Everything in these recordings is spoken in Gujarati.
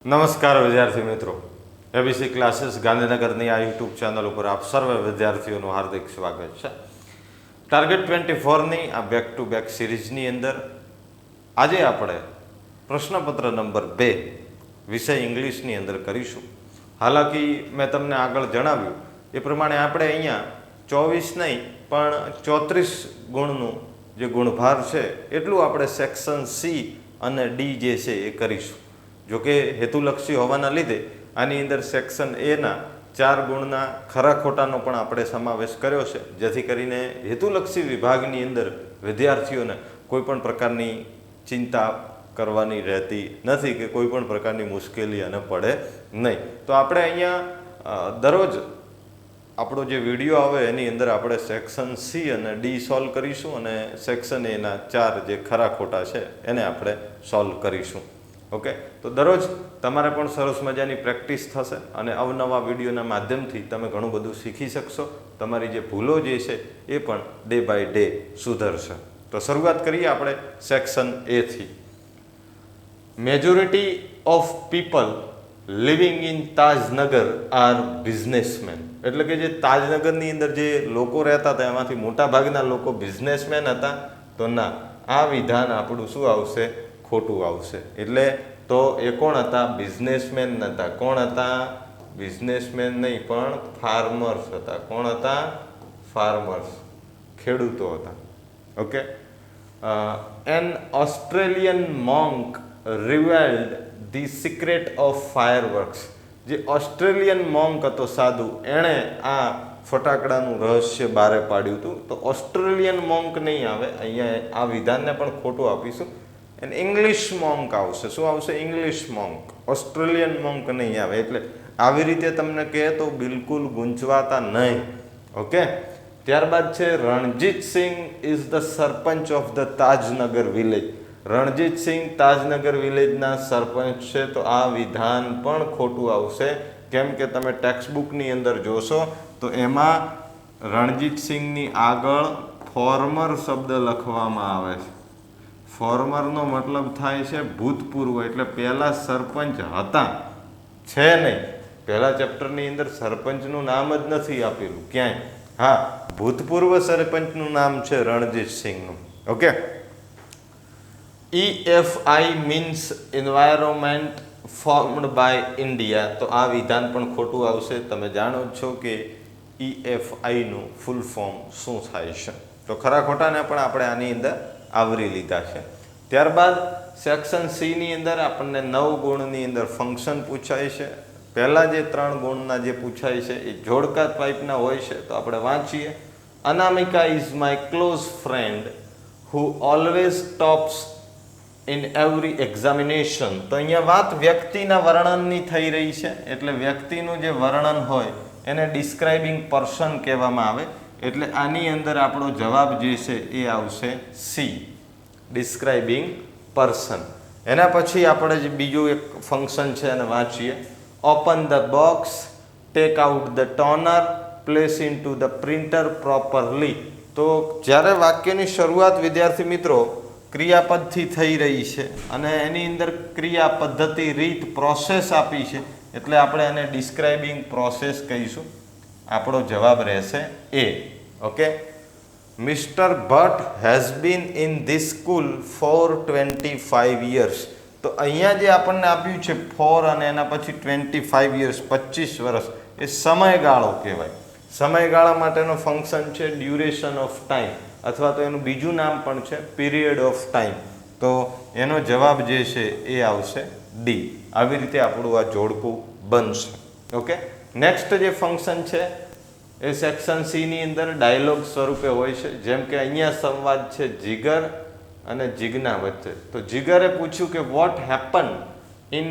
નમસ્કાર વિદ્યાર્થી મિત્રો, એબીસી ક્લાસીસ ગાંધીનગરની આ યુટ્યુબ ચેનલ ઉપર આપ સર્વે વિદ્યાર્થીઓનું હાર્દિક સ્વાગત છે. ટાર્ગેટ 24ની આ બેક ટુ બેક સિરીઝની અંદર આજે આપણે પ્રશ્નપત્ર નંબર 2 વિષય ઇંગ્લિશની અંદર કરીશું. હાલાકી મેં તમને આગળ જણાવ્યું એ પ્રમાણે આપણે અહીંયા 24 નહીં પણ 34 ગુણનું જે ગુણભાર છે એટલું આપણે સેક્શન સી અને ડી જે છે એ કરીશું. જોકે હેતુલક્ષી હોવાના લીધે આની અંદર સેક્શન એના 4 ગુણના ખરા ખોટાનો પણ આપણે સમાવેશ કર્યો છે, જેથી કરીને હેતુલક્ષી વિભાગની અંદર વિદ્યાર્થીઓને કોઈ પણ પ્રકારની ચિંતા કરવાની રહેતી નથી કે કોઈ પણ પ્રકારની મુશ્કેલી અને પડે નહીં. તો આપણે અહીંયા દરરોજ આપણો જે વિડીયો આવે એની અંદર આપણે સેક્શન સી અને ડી સોલ્વ કરીશું અને સેક્શન એના 4 જે ખરા ખોટા છે એને આપણે સોલ્વ કરીશું. ઓકે, તો દરરોજ તમારે પણ સરસ મજાની પ્રેક્ટિસ થશે અને અવનવા વિડીયોના માધ્યમથી તમે ઘણું બધું શીખી શકશો. તમારી જે ભૂલો જે છે એ પણ ડે બાય ડે સુધરશે. તો શરૂઆત કરીએ આપણે સેક્શન એથી. Majority of people living in Tajnagar are businessman. એટલે કે જે તાજનગરની અંદર જે લોકો રહેતા હતા એમાંથી મોટા ભાગના લોકો બિઝનેસમેન હતા. તો ના, આ વિધાન આપણું શું આવશે? ખોટું આવશે. એટલે તો એ કોણ હતા? બિઝનેસમેન નહોતા. કોણ હતા? બિઝનેસમેન નહીં પણ ફાર્મર્સ હતા. કોણ હતા? ફાર્મર્સ, ખેડૂતો હતા. Okay. An Australian monk revealed the secret of fireworks. જે ઓસ્ટ્રેલિયન મોન્ક હતો, સાધુ, એણે આ ફટાકડાનું રહસ્ય બહાર પાડ્યું હતું. તો ઓસ્ટ્રેલિયન મોન્ક નહીં આવે, અહીંયા આ વિધાનને પણ ખોટું આપીશું. એન્ડ ઇંગ્લિશ મોન્ક આવશે. શું આવશે? English monk. ઓસ્ટ્રેલિયન મોન્ક નહીં આવે. એટલે આવી રીતે તમને કહે તો બિલકુલ ગૂંચવાતા નહીં. ઓકે. ત્યારબાદ છે Ranjitsinh is the sarpanch of the Tajnagar village. Ranjitsinh Tajnagar વિલેજના સરપંચ છે. તો આ વિધાન પણ ખોટું આવશે. કેમ કે તમે ટેક્સ્ટબુકની અંદર જોશો તો એમાં રણજીતસિંહની આગળ ફોર્મર શબ્દ લખવામાં આવે છે. ફોર્મરનો મતલબ થાય છે ભૂતપૂર્વ. એટલે પહેલા સરપંચ હતા, છે નહીં. પહેલા ચેપ્ટરની અંદર સરપંચનું નામ જ નથી આપેલું ક્યાંય. હા, ભૂતપૂર્વ સરપંચનું નામ છે રણજીતસિંહનું. Okay. EFI means environment formed by India. તો આ વિધાન પણ ખોટું આવશે. તમે જાણો જ છો કે EFIનું ફૂલ ફોર્મ શું થાય છે. તો ખરા ખોટાને પણ આપણે આની અંદર આવરી લીધા છે. ત્યારબાદ સેક્શન સીની અંદર આપણને 9 ગુણની અંદર ફંક્શન પૂછાય છે. પહેલાં જે 3 ગુણના જે પૂછાય છે એ જોડકા ટાઈપના હોય છે. તો આપણે વાંચીએ. Anamika is my close friend who always tops in every examination. તો અહીંયા વાત વ્યક્તિના વર્ણનની થઈ રહી છે. એટલે વ્યક્તિનું જે વર્ણન હોય એને ડિસ્ક્રાઇબિંગ પર્સન કહેવામાં આવે. એટલે આની અંદર આપણો જવાબ જે છે એ આવશે સી, ડિસ્ક્રાઇબિંગ પર્સન. એના પછી આપણે જે બીજું એક ફંક્શન છે એને વાંચીએ. Open the box, take out the toner, place in to the printer properly. તો જ્યારે વાક્યની શરૂઆત વિદ્યાર્થી મિત્રો ક્રિયાપદથી થઈ રહી છે અને એની અંદર ક્રિયા પદ્ધતિ, રીત, પ્રોસેસ આપી છે એટલે આપણે એને ડિસ્ક્રાઇબિંગ પ્રોસેસ કહીશું. આપણો જવાબ રહેશે એ. Okay. Mister Bhatt has been in this school for 25 years. તો અહીંયા જે આપણને આપ્યું છે ફોર અને એના પછી 25 years, 25 વર્ષ, એ સમયગાળો કહેવાય. સમયગાળા માટેનો ફંક્શન છે ડ્યુરેશન ઓફ ટાઈમ, અથવા તો એનું બીજું નામ પણ છે પીરિયડ ઓફ ટાઈમ. તો એનો જવાબ જે છે એ આવશે ડી. આવી રીતે આપણું આ જોડકું બનશે. ઓકે. નેક્સ્ટ જે ફંક્શન છે એ સેક્શન સીની અંદર ડાયલોગ સ્વરૂપે હોય છે. જેમ કે અહીંયા સંવાદ છે જીગર અને જીજ્ઞા વચ્ચે. તો જીગરે પૂછ્યું કે what happen in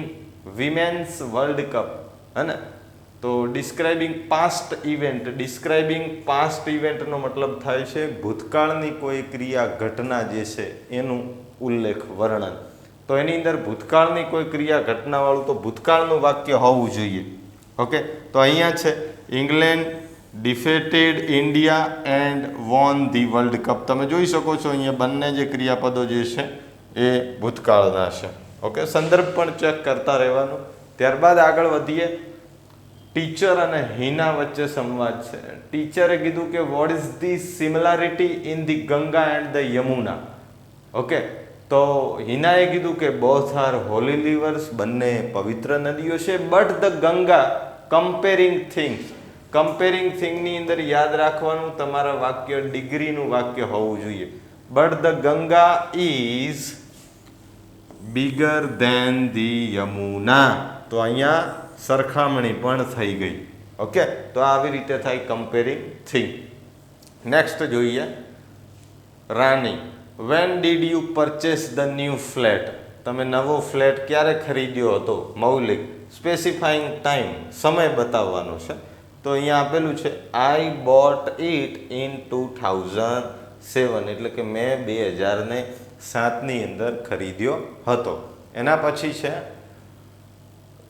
women's world cup. અને તો describing past event. Describing past ઇવેન્ટનો મતલબ થાય છે ભૂતકાળની કોઈ ક્રિયા ઘટના જે છે એનું ઉલ્લેખ, વર્ણન. તો એની અંદર ભૂતકાળની કોઈ ક્રિયા ઘટનાવાળું તો ભૂતકાળનું વાક્ય હોવું જોઈએ. ઓકે. તો અહીંયા છે England defeated India and won the world cup. તમે જોઈ શકો છો અહીંયા બંને જે ક્રિયાપદો જે છે એ ભૂતકાળના છે. ઓકે, સંદર્ભ પણ ચેક કરતા રહેવાનું. ત્યારબાદ આગળ વધીએ. ટીચર અને હિના વચ્ચે સંવાદ છે. ટીચરે કીધું કે what is the similarity in the Ganga and the Yamuna. Okay, તો હિનાએ કીધું કે બોથ આર હોલી રિવર્સ, બંને પવિત્ર નદીઓ છે. But the Ganga comparing things. Comparing થિંગની અંદર યાદ રાખવાનું, તમારા વાક્ય ડિગ્રીનું વાક્ય હોવું જોઈએ. But the Ganga is bigger than the Yamuna. તો અહીંયા સરખામણી પણ થઈ ગઈ. ઓકે, તો આવી રીતે થાય કમ્પેરિંગ થિંગ. નેક્સ્ટ જોઈએ Rani. When did you purchase the new flat. તમે નવો ફ્લેટ ક્યારે ખરીદ્યો હતો? મૌલિક. સ્પેસિફાઈંગ ટાઈમ, સમય બતાવવાનો છે. તો અહીંયા આપેલું છે આઈ બોટ ઇટ ઇન 2007, એટલે કે મેં 2007ની અંદર ખરીદ્યો હતો. એના પછી છે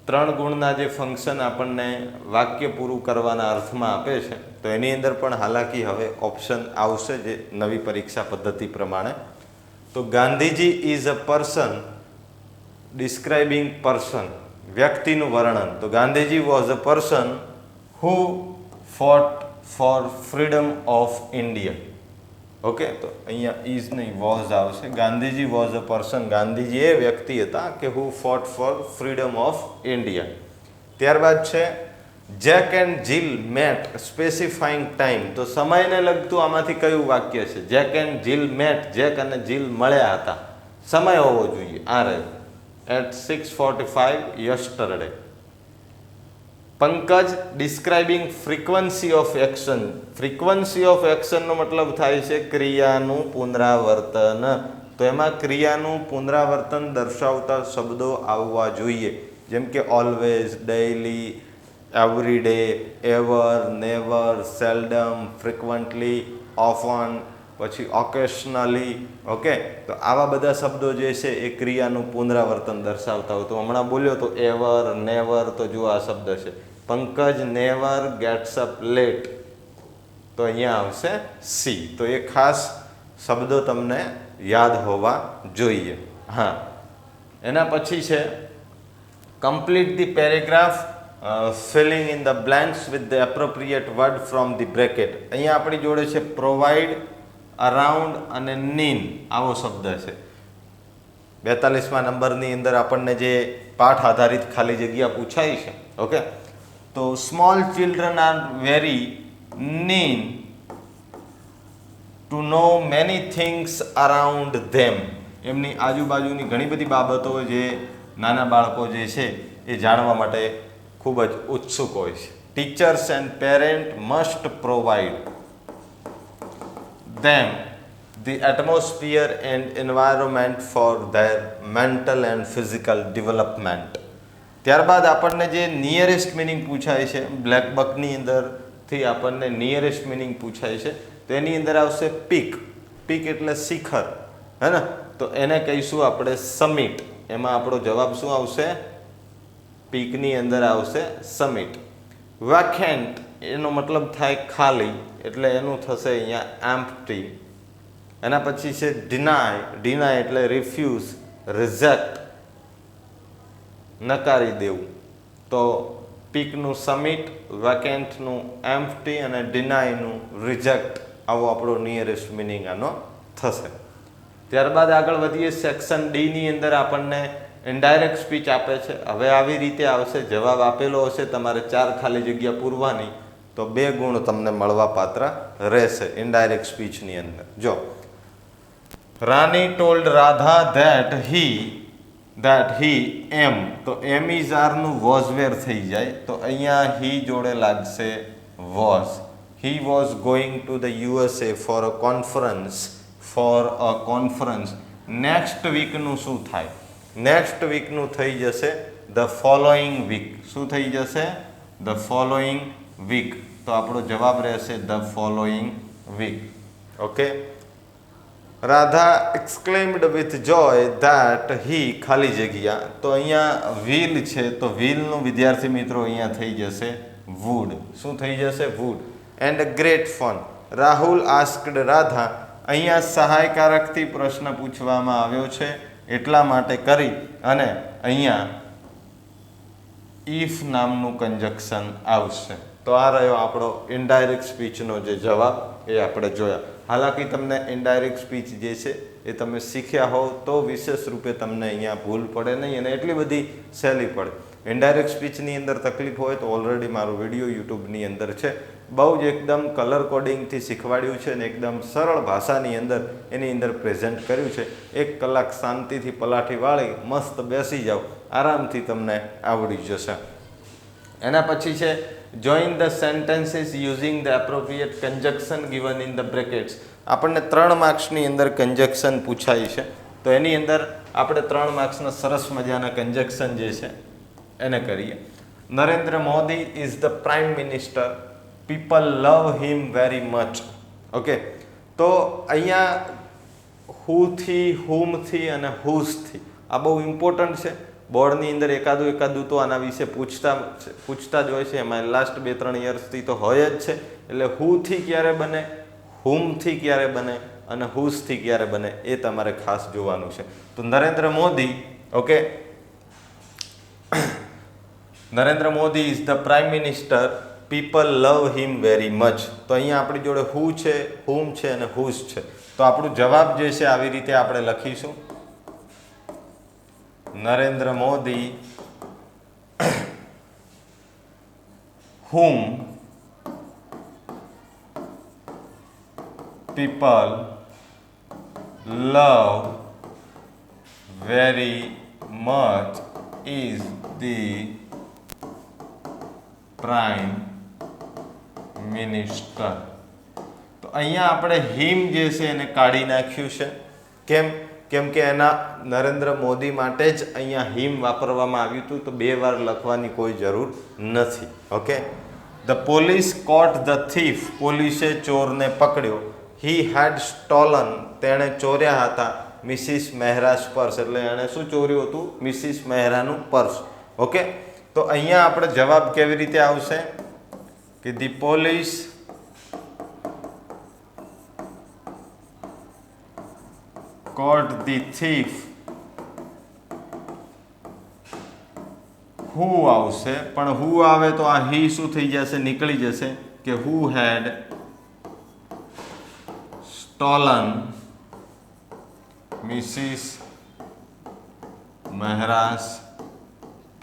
3 ગુણના જે ફંક્શન આપણને વાક્ય પૂરું કરવાના અર્થમાં આપે છે. તો એની અંદર પણ હાલાકી હવે ઓપ્શન આવશે જે નવી પરીક્ષા પદ્ધતિ પ્રમાણે. તો Gandhiji is a person describing person, વ્યક્તિનું વર્ણન. તો Gandhiji was a person who fought for freedom of India. Okay, તો અહીંયા ઇઝ નહીં વોઝ આવશે. Gandhiji was a person, Gandhiji એ વ્યક્તિ હતા કે who fought for freedom of India. ત્યારબાદ છે Jack and Jill met specifying time. તો સમયને લગતું આમાંથી કયું વાક્ય છે? Jack and Jill met, Jack અને જીલ મળ્યા હતા. સમય હોવો જોઈએ આ રહ્યો at 6:45 yesterday. Pankaj describing frequency of action. Frequency of એક્શનનો મતલબ થાય છે ક્રિયાનું પુનરાવર્તન. તો એમાં ક્રિયાનું પુનરાવર્તન દર્શાવતા શબ્દો આવવા જોઈએ, જેમ કે always, daily, every day, ever, never, seldom, frequently, often, પછી ઓકેશનલી. ઓકે, તો આવા બધા શબ્દો જે છે એ ક્રિયાનું પુનરાવર્તન દર્શાવતા હોય. તો હમણાં બોલ્યો તો એવર, નેવર, તો જો આ શબ્દ છે. Pankaj never gets up late, તો અહીંયા આવશે સી. તો એ ખાસ શબ્દો તમને યાદ હોવા જોઈએ. હા, એના પછી છે complete the paragraph filling in the blanks with the appropriate word from the bracket. અહીંયા આપણી જોડે છે પ્રોવાઈડ, અરાઉન્ડ અને નીન આવો શબ્દ છે. 42મા નંબરની અંદર આપણને જે પાઠ આધારિત ખાલી જગ્યા પૂછાઈ છે. ઓકે, તો small children are very keen to know many things around them. એમની આજુબાજુની ઘણી બધી બાબતો જે નાના બાળકો જે છે એ જાણવા માટે ખૂબ જ ઉત્સુક હોય છે. Teachers and parent must provide them the atmosphere and environment for their mental and physical development. ત્યારબાદ આપણને જે નિયરેસ્ટ મિનિંગ પૂછાય છે, બ્લેક બકની અંદરથી આપણને નિયરેસ્ટ મિનિંગ પૂછાય છે, તો એની અંદર આવશે પીક. પીક એટલે શિખર, હે ને? તો એને કહીશું આપણે સમિટ. એમાં આપણો જવાબ શું આવશે? પીકની અંદર આવશે સમિટ. વેકેન્ટ એનો મતલબ થાય ખાલી, એટલે એનું થશે અહીંયા એમ્પ્ટી. એના પછી છે ડિનાય. ડિનાય એટલે રિફ્યુઝ, રિજેક્ટ, નકારી દેવું. તો પીકનું સમિટ, વેકેન્ટનું એમ્પ્ટી અને ડિનાયનું રિજેક્ટ, આવો આપણો નિયરેસ્ટ મિનિંગ આનો થશે. ત્યારબાદ આગળ વધીએ. સેક્શન ડીની અંદર આપણને ઇનડાયરેક્ટ સ્પીચ આપે છે. હવે આવી રીતે આવશે, જવાબ આપેલો હશે, તમારે 4 ખાલી જગ્યા પૂરવાની, તો 2 ગુણ તમને મળવા પાત્ર રહેશે ઇનડાયરેક્ટ સ્પીચની અંદર. જો રાની ટોલ્ડ રાધા ધેટ હી એમ, તો એમ ઇઝ આરનું વોઝ વેર થઈ જાય. તો અહીંયા હી જોડે લાગશે was. He was going to the USA for a conference. Next વીકનું શું થાય? નેક્સ્ટ વીકનું થઈ જશે ધ ફોલોઈંગ વીક. શું થઈ જશે? The following week. તો આપણો જવાબ રહેશે the following week. Okay, Radha exclaimed with joy that he ખાલી જગ્યા. તો અહીંયા વિલ છે, તો વિલનું વિદ્યાર્થી મિત્રો અહીંયા થઈ જશે વુડ. શું થઈ જશે? Wood. And great fun. Rahul asked Radha. અહીંયા સહાયકારકથી પ્રશ્ન પૂછવામાં આવ્યો છે, એટલા માટે કરી અને અહીંયા ઇફ નામનું કંજક્શન આવશે. તો આ રહ્યો આપણો ઇનડાયરેક્ટ સ્પીચનો જે જવાબ એ આપણે જોયા. હાલાકી તમને ઇનડાયરેક્ટ સ્પીચ જે છે એ તમે શીખ્યા હોવ તો વિશેષ રૂપે તમને અહીંયા ભૂલ પડે નહીં અને એટલી બધી સહેલી પડે. ઇનડાયરેક્ટ સ્પીચની અંદર તકલીફ હોય તો ઓલરેડી મારો વિડીયો યુટ્યુબની અંદર છે. બહુ જ એકદમ કલર કોડિંગથી શીખવાડ્યું છે અને એકદમ સરળ ભાષાની અંદર એની અંદર પ્રેઝન્ટ કર્યું છે. 1 કલાક શાંતિથી પલાઠી વાળી મસ્ત બેસી જાઓ, આરામથી તમને આવડી જશે. એના પછી છે join the sentences using the appropriate conjunction given in the brackets. આપણને 3 માર્ક્સની અંદર કંજક્શન પૂછાય છે, તો એની અંદર આપણે 3 માર્ક્સના સરસ મજાના કંજક્શન જે છે એને કરીએ. Narendra Modi is the prime minister, people love him very much. Okay, તો અહીંયા હુથી, હુમથી અને હુઝથી આ બહુ ઇમ્પોર્ટન્ટ છે. બોર્ડની અંદર એકાદું તો આના વિશે પૂછતા જ હોય છે. એમાં લાસ્ટ 2-3 યર્સથી તો હોય જ છે. એટલે હુથી ક્યારે બને, હુમથી ક્યારે બને અને હુઝથી ક્યારે બને એ તમારે ખાસ જોવાનું છે. તો Narendra Modi, okay, Narendra Modi is the prime minister, people love him very much. તો અહીંયા આપણી જોડે હુ છે, હુમ છે અને હુઝ છે. તો આપણું જવાબ જે છે આવી રીતે આપણે લખીશું. Narendra Modi whom people love very much is the prime minister. તો અહીંયા આપણે હિમ જે છે એને કાઢી નાખ્યું છે. કેમ કે એના નરેન્દ્ર મોદી માટે જ અહીંયા હિમ વાપરવામાં આવ્યું હતું, તો 2 વાર લખવાની કોઈ જરૂર નથી. Okay, the police caught the thief, પોલીસે ચોરને પકડ્યો. હી હેડ સ્ટોલન, તેણે ચોર્યા હતા મિસિસ મહેરાસ પર્સ, એટલે એણે શું ચોર્યું હતું? Mrs મહેરાનું purse. ઓકે, તો અહીંયા આપણે જવાબ કેવી રીતે આવશે કે the police caught the thief who આવશે, પણ who આવે તો આ he શું થઈ જશે? નીકળી જશે કે who had stolen Mrs. Mehra's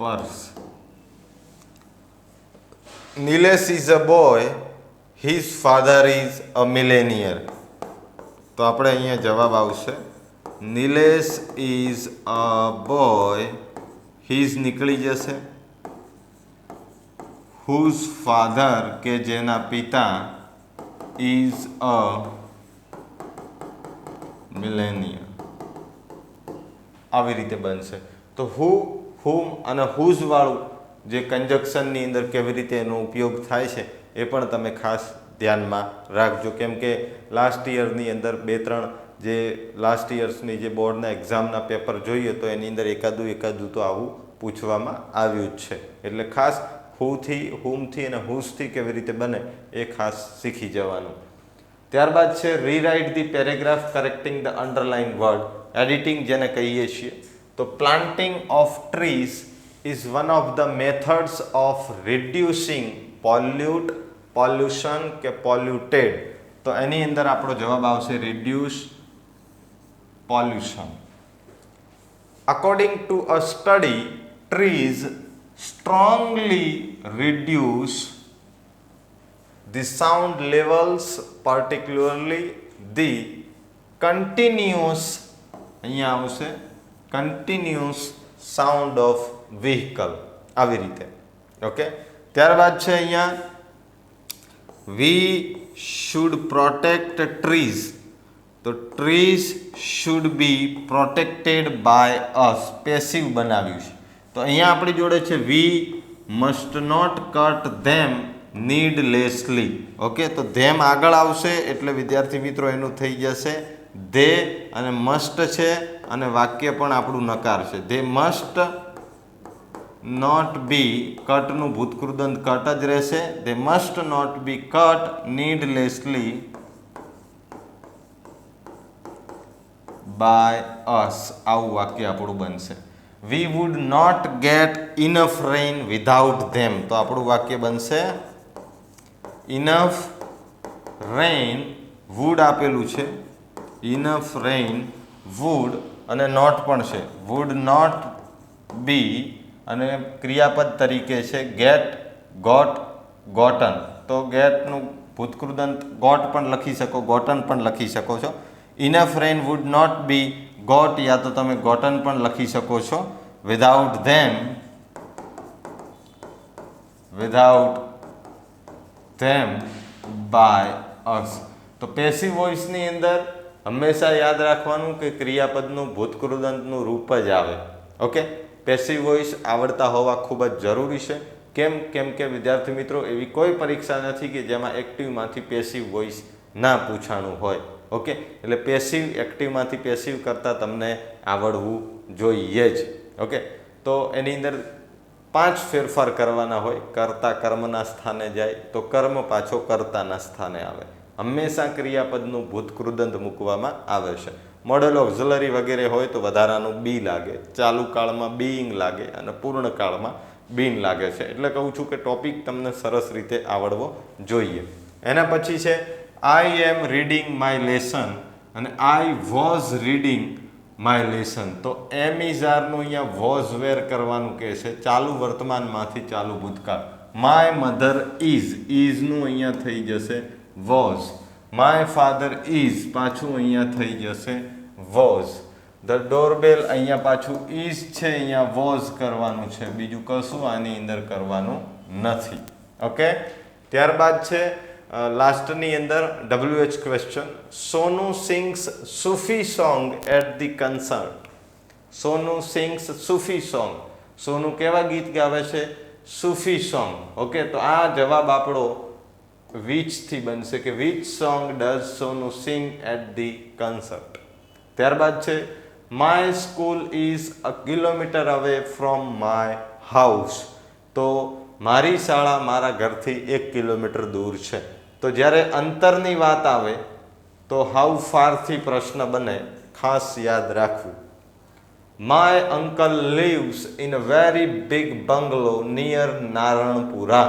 purse. Nilesh is a boy, his father is a millionaire. તો આપણે અહીંયા જવાબ આવશે Nilesh is a boy, his નીકળી જશે, હુઝ ફાધર કે જેના પિતા ઇઝ અ મિલેનિયર. આવી રીતે બનશે. તો હુ, હુમ અને હુઝ વાળું જે કંજક્શનની અંદર કેવી રીતે એનો ઉપયોગ થાય છે એ પણ તમે ખાસ ધ્યાનમાં રાખજો. કેમ કે લાસ્ટ યરની અંદર 2-3 જે લાસ્ટ યર્સની જે બોર્ડના એક્ઝામના પેપર જોઈએ તો એની અંદર એકાદું તો આવું પૂછવામાં આવ્યું જ છે. એટલે ખાસ હુથી, હુમથી અને હુઝથી કેવી રીતે બને એ ખાસ શીખી જવાનું. ત્યારબાદ છે rewrite the paragraph correcting the underline word, editing જેને કહીએ છીએ. તો planting of trees is one of the methods of reducing pollution કે પોલ્યુટેડ. તો એની અંદર આપણો જવાબ આવશે reduce pollution. According to a study, trees strongly reduce the sound levels, particularly the continuous, અહીંયા આવશે continuous sound of vehicle. આવી રીતે. ઓકે, ત્યારબાદ છે અહીંયા we should protect trees. તો trees should be protected by us, passive બનાવ્યું છે. તો અહીંયા આપણી જોડે છે we must not cut them needlessly. Okay, તો them આગળ આવશે એટલે વિદ્યાર્થી મિત્રો એનું થઈ જશે they, અને must છે અને વાક્ય પણ આપણું નકાર છે. they must not be, કટનું ભૂતકૃદંત કટ જ રહેશે. they must not be cut needlessly by us. આવું વાક્ય આપણું બનશે. We would not get enough rain without them. તો આપણું વાક્ય બનશે ઇનફ રેઇન વુડ આપેલું છે, ઇનફ રેઇન વુડ અને નોટ પણ છે, વુડ નોટ બી અને ક્રિયાપદ તરીકે છે ગેટ, ગોટ, ગોટન. તો ગેટનું ભૂતકૃદંત ગોટ પણ લખી શકો, ગોટન પણ લખી શકો છો. Enough rain would not be got યા તો તમે ગોટન પણ લખી શકો છો. Without them by us. તો પેસિવ વોઇસની અંદર હંમેશા યાદ રાખવાનું કે ક્રિયાપદનું ભૂતકૃદંતનું રૂપ જ આવે. ઓકે, પેસિવ વોઇસ આવડતા હોવા ખૂબ જ જરૂરી છે. કેમ કે વિદ્યાર્થી મિત્રો એવી કોઈ પરીક્ષા નથી કે જેમાં એક્ટિવમાંથી પેસિવ વોઇસ ના પૂછાણું હોય. ઓકે, એટલે પેસિવ એક્ટિવમાંથી પેસિવ કરતાં તમને આવડવું જોઈએ જ. ઓકે, તો એની અંદર 5 ફેરફાર કરવાના હોય. કર્તા કર્મના સ્થાને જાય તો કર્મ પાછો કર્તાના સ્થાને આવે. હંમેશા ક્રિયાપદનું ભૂતકૃદંત મૂકવામાં આવે છે. મોડલ ઓક્ઝિલરી વગેરે હોય તો વધારાનું બી લાગે, ચાલુ કાળમાં બીઈંગ લાગે અને પૂર્ણ કાળમાં બીન લાગે છે. એટલે કહું છું કે ટોપિક તમને સરસ રીતે આવડવો જોઈએ. એના પછી છે આઈ એમ રીડિંગ માય લેસન અને I was reading my lesson. તો એમ ઇઝ આરનું અહીંયા વોઝ વેર કરવાનું કહે છે, ચાલુ વર્તમાનમાંથી ચાલુ ભૂતકાળ. માય મધર ઇઝનું અહીંયા થઈ જશે વોઝ. માય ફાધર ઇઝ પાછું અહીંયા થઈ જશે વોઝ. ધ ડોરબેલ અહીંયા પાછું ઇઝ છે, અહીંયા વોઝ કરવાનું છે, બીજું કશું આની અંદર કરવાનું નથી. ઓકે, ત્યારબાદ છે લાસ્ટની અંદર WH question. Sonu sings Sufi song at the concert. Sonu sings Sufi song. Sonu કેવા ગીત ગાવે છે? સૂફી સોંગ. ઓકે, તો આ જવાબ આપણો વિચથી બનશે કે which song does Sonu sing at the concert. ત્યારબાદ છે my school is a kilometre away from my house. તો મારી શાળા મારા ઘરથી 1 કિલોમીટર દૂર છે. તો જ્યારે અંતરની વાત આવે તો હાઉ ફારથી પ્રશ્ન બને, ખાસ યાદ રાખવું. My uncle lives in a very big bungalow near Naranpura.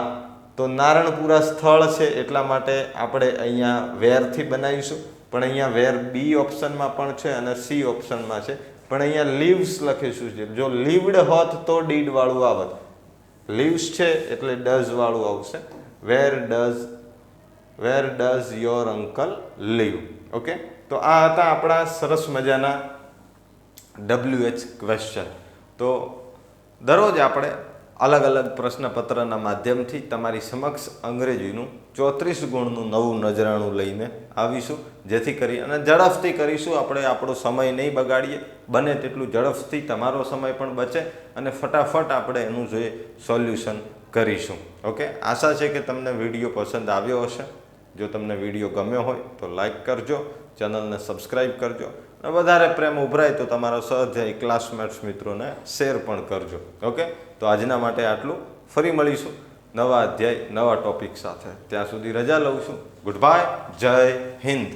તો નારણપુરા સ્થળ છે એટલા માટે આપણે અહીંયા વેરથી બનાવીશું, પણ અહીંયા વેર બી ઓપ્શનમાં પણ છે અને સી ઓપ્શનમાં છે, પણ અહીંયા લીવ્સ લખીશું છે. જો લીવડ હોત તો ડીડ વાળું આવત, લીવ્સ છે એટલે ડઝ વાળું આવશે. Where does your uncle live. Okay, તો આ હતા આપણા સરસ મજાના WH ક્વેશ્ચન. તો દરરોજ આપણે અલગ અલગ પ્રશ્નપત્રના માધ્યમથી તમારી સમક્ષ અંગ્રેજીનું 34 ગુણનું નવું નજરાણું લઈને આવીશું, જેથી કરી અને ઝડપથી કરીશું. આપણે આપણો સમય નહીં બગાડીએ, બને તેટલું ઝડપથી તમારો સમય પણ બચે અને ફટાફટ આપણે એનું જે સોલ્યુશન કરીશું. ઓકે, આશા છે કે તમને વિડીયો પસંદ આવ્યો હશે. જો તમને વિડીયો ગમ્યો હોય તો લાઈક કરજો, ચેનલને સબસ્ક્રાઈબ કરજો અને વધારે પ્રેમ ઉભરાય તો તમારા સહધ્યાયી ક્લાસમેટ્સ મિત્રોને શેર પણ કરજો. ઓકે, તો આજના માટે આટલું. ફરી મળીશું નવા અધ્યાય નવા ટોપિક સાથે. ત્યાં સુધી રજા લઉં છું. ગુડ બાય, જય હિન્દ.